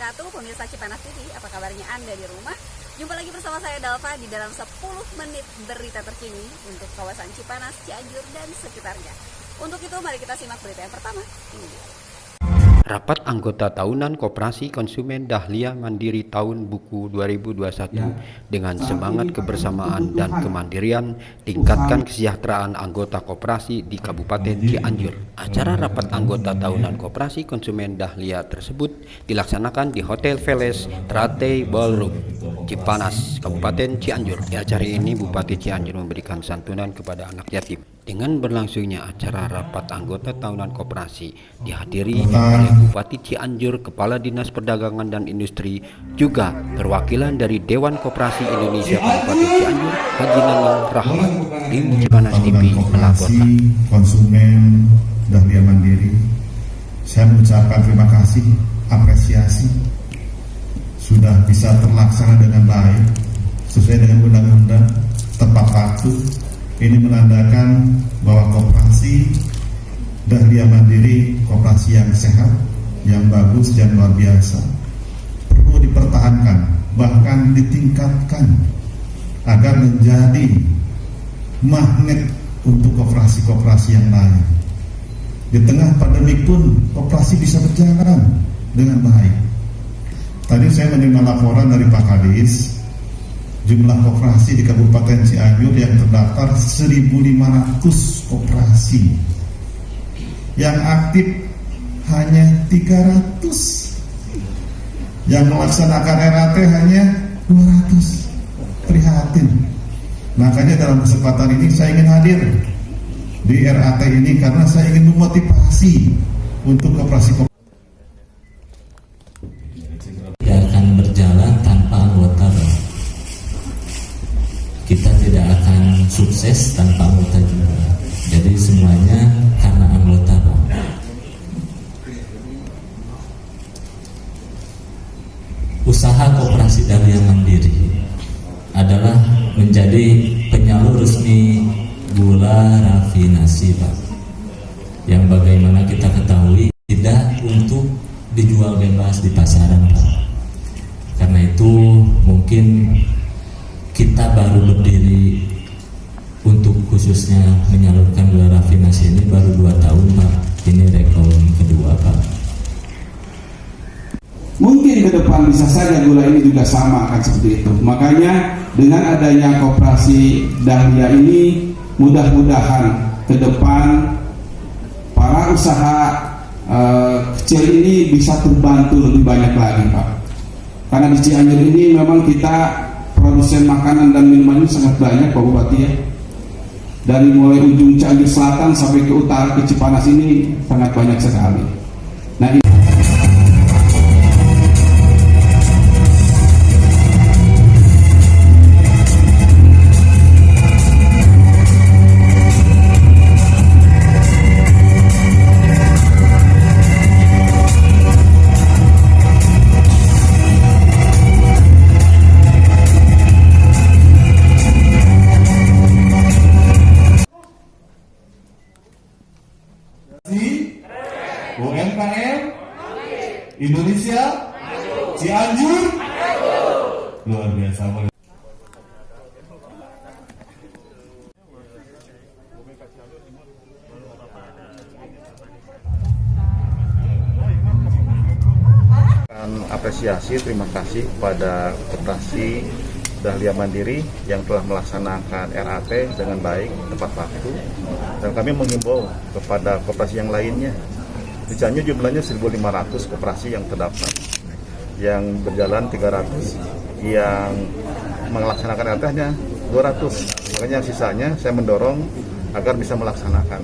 wabarakatuh, pemirsa Cipanas TV, apa kabarnya Anda di rumah? Jumpa lagi bersama saya Dalva di dalam 10 menit berita terkini untuk kawasan Cipanas, Cianjur, dan sekitarnya. Untuk itu mari kita simak berita yang pertama. Ini dia. Rapat anggota tahunan Koperasi Konsumen Dahlia Mandiri tahun buku 2021 dengan semangat kebersamaan dan kemandirian tingkatkan kesejahteraan anggota koperasi di Kabupaten Cianjur. Acara rapat anggota tahunan Koperasi Konsumen Dahlia tersebut dilaksanakan di Hotel Veles Trate Ballroom, Cipanas, Kabupaten Cianjur. Di acara ini Bupati Cianjur memberikan santunan kepada anak yatim. Dengan berlangsungnya acara rapat anggota tahunan koperasi dihadiri oleh Bupati Cianjur, Kepala Dinas Perdagangan dan Industri, juga perwakilan dari Dewan Koperasi Indonesia Kabupaten Cianjur, Haji Nanang Rahmat. Tim Cipanas TV melaporkan. Konsumen Dahlia Mandiri, saya mengucapkan terima kasih, apresiasi sudah bisa terlaksana dengan baik sesuai dengan undang-undang, tepat waktu. Ini menandakan bahwa koperasi Dahlia Mandiri koperasi yang sehat, yang bagus dan luar biasa, perlu dipertahankan, bahkan ditingkatkan agar menjadi magnet untuk koperasi-koperasi yang lain. Di tengah pandemi pun koperasi bisa berjalan dengan baik. Tadi saya menerima laporan dari Pak Kadis, jumlah koperasi di Kabupaten Cianjur yang terdaftar 1.500 koperasi, yang aktif hanya 300, yang melaksanakan RAT hanya 200. Prihatin. Makanya dalam kesempatan ini saya ingin hadir di RAT ini karena saya ingin memotivasi untuk koperasi tidak akan berjalan tanpa anggota. Kita tidak akan sukses tanpa anggota juga. Jadi semuanya karena anggota. Usaha Koperasi Dahlia Mandiri adalah menjadi penyalur resmi gula rafinasi, Pak. Yang bagaimana kita ketahui tidak untuk dijual bebas di pasaran, Pak. Karena itu mungkin kita baru berdiri untuk khususnya menyalurkan gula rafinasi ini baru 2 tahun, Pak. Ini rekor kedua, Pak. Mungkin ke depan bisa saja gula ini juga sama akan seperti itu. Makanya dengan adanya koperasi Dahlia ini, mudah-mudahan ke depan para usaha kecil ini bisa terbantu lebih banyak lagi, Pak. Karena di Cianjur ini memang kita produsen makanan dan minuman ini sangat banyak, Pak Bupati, ya. Dari mulai ujung Cianjur Selatan sampai ke utara ke Cipanas ini sangat banyak sekali. Nah, ini UMKM Indonesia Cianjur luar biasa. Apresiasi, terima kasih kepada Koperasi Dahlia Mandiri yang telah melaksanakan RAT dengan baik, tepat waktu, dan kami menghimbau kepada koperasi yang lainnya. Di Cianjur jumlahnya 1.500 koperasi yang terdaftar, yang berjalan 300, yang melaksanakan RAT hanya 200. Makanya sisanya saya mendorong agar bisa melaksanakan.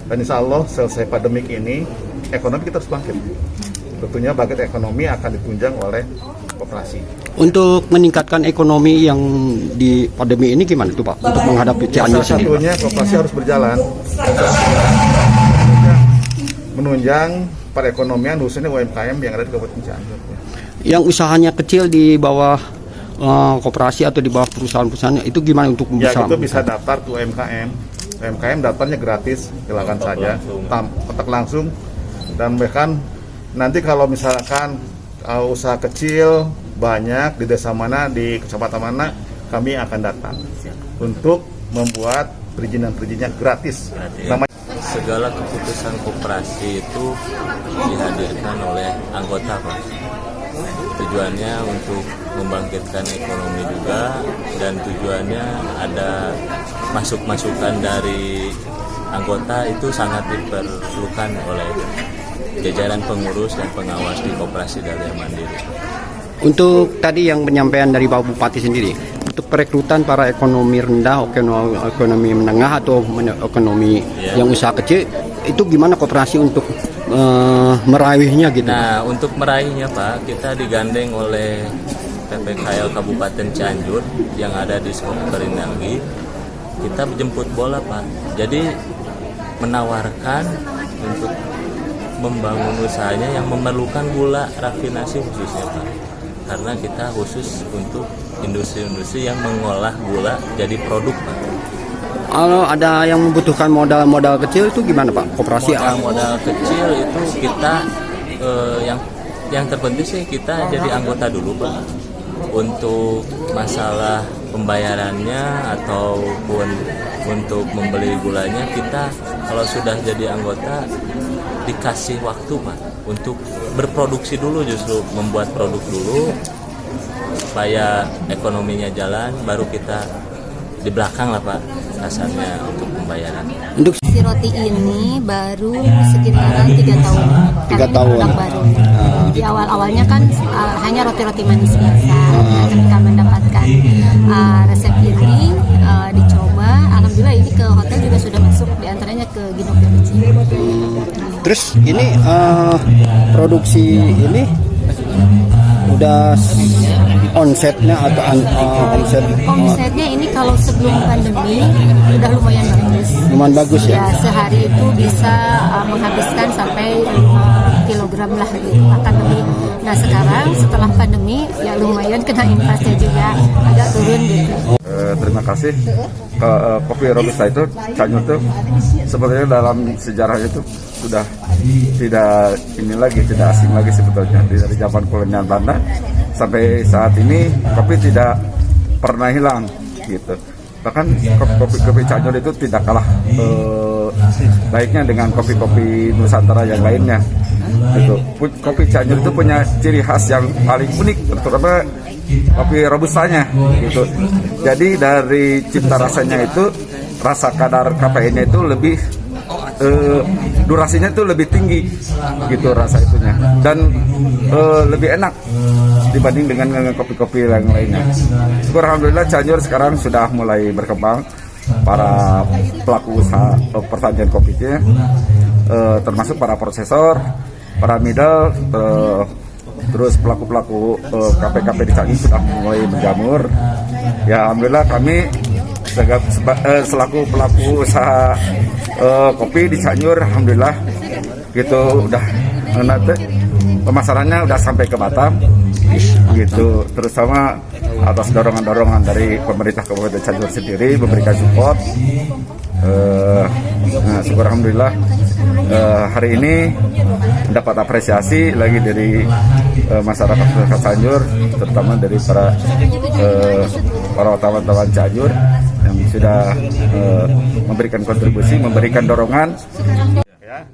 Dan insya Allah selesai pandemik ini, ekonomi kita harus bangkit. Tentunya bangkit ekonomi akan ditunjang oleh koperasi. Untuk meningkatkan ekonomi yang di pandemi ini gimana tuh, Pak? Untuk menghadapi Cianjur sendiri, satunya koperasi harus berjalan, menunjang perekonomian khususnya UMKM yang ada di Kabupaten Cianjur. Yang usahanya kecil di bawah koperasi atau di bawah perusahaan-perusahaan itu gimana untuk Ya, itu bisa daftar ke UMKM. UMKM daftarnya gratis, silakan saja, kontak langsung, dan bahkan nanti kalau misalkan usaha kecil banyak di desa mana, di kecamatan mana, kami akan datang untuk membuat perizinan-perizinannya gratis. Segala keputusan koperasi itu dihadirkan oleh anggota, Pak. Tujuannya untuk membangkitkan ekonomi juga, dan tujuannya ada masukan dari anggota itu sangat diperlukan oleh jajaran pengurus dan pengawas di Koperasi Dahlia Mandiri. Untuk tadi yang penyampaian dari Pak Bupati sendiri, untuk perekrutan para ekonomi rendah, ekonomi menengah atau ekonomi yang usaha kecil, itu gimana koperasi untuk meraihnya gitu? Nah, untuk meraihnya, Pak, kita digandeng oleh PPKL Kabupaten Cianjur yang ada di Perinanggi. Kita jemput bola, Pak. Jadi menawarkan untuk membangun usahanya yang memerlukan gula rafinasi khususnya, Pak. Karena kita khusus untuk industri-industri yang mengolah gula jadi produk, Pak. Kalau ada yang membutuhkan modal kecil itu gimana, Pak? Koperasi modal kecil itu kita yang terpenting sih kita jadi anggota dulu, Pak. Untuk masalah pembayarannya ataupun untuk membeli gulanya, kita kalau sudah jadi anggota dikasih waktu, Pak, untuk berproduksi dulu, justru membuat produk dulu supaya ekonominya jalan, baru kita di belakang lah, Pak, kasarnya untuk pembayaran. Untuk si roti ini baru sekitaran 3 tahun. 3 tahun. Produk baru. Di awal-awalnya kan hanya roti-roti manis biasa. Ketika mendapatkan resep ini dicoba, alhamdulillah ini ke hotel juga sudah masuk, diantaranya ke Ginok Berici. Terus ini produksi ini udah omsetnya atau Omsetnya ini kalau sebelum pandemi udah lumayan bagus. Ya? Sehari itu bisa menghabiskan sampai 5 kilogram lah gitu, akan lebih. Nah sekarang setelah pandemi ya lumayan kena infasnya juga agak turun gitu. Terima kasih. Kopi Robusta itu, Cianjur itu sebetulnya dalam sejarahnya itu sudah tidak asing lagi sebetulnya. Dari zaman kolonial Belanda sampai saat ini kopi tidak pernah hilang gitu. Bahkan kopi Cianjur itu tidak kalah baiknya dengan kopi-kopi Nusantara yang lainnya. Gitu. Kopi Cianjur itu punya ciri khas yang paling unik, terutama kopi robustanya gitu. Jadi dari cipta rasanya itu, rasa kadar kafeinnya itu lebih durasinya itu lebih tinggi gitu rasa itunya, dan lebih enak dibanding dengan kopi-kopi yang lainnya. Alhamdulillah Cianjur sekarang sudah mulai berkembang para pelaku usaha pertanian kopinya, termasuk para prosesor, para middle, terus pelaku-pelaku KP-KP di Cianjur sudah mulai menjamur. Ya alhamdulillah kami selaku pelaku usaha kopi di Cianjur, alhamdulillah gitu udah pemasarannya udah sampai ke Batam gitu, terutama atas dorongan-dorongan dari pemerintah Kabupaten Cianjur sendiri memberikan support. Nah, syukur alhamdulillah hari ini mendapat apresiasi lagi dari masyarakat Cianjur, terutama dari para wartawan Cianjur yang sudah memberikan kontribusi, memberikan dorongan. Ya,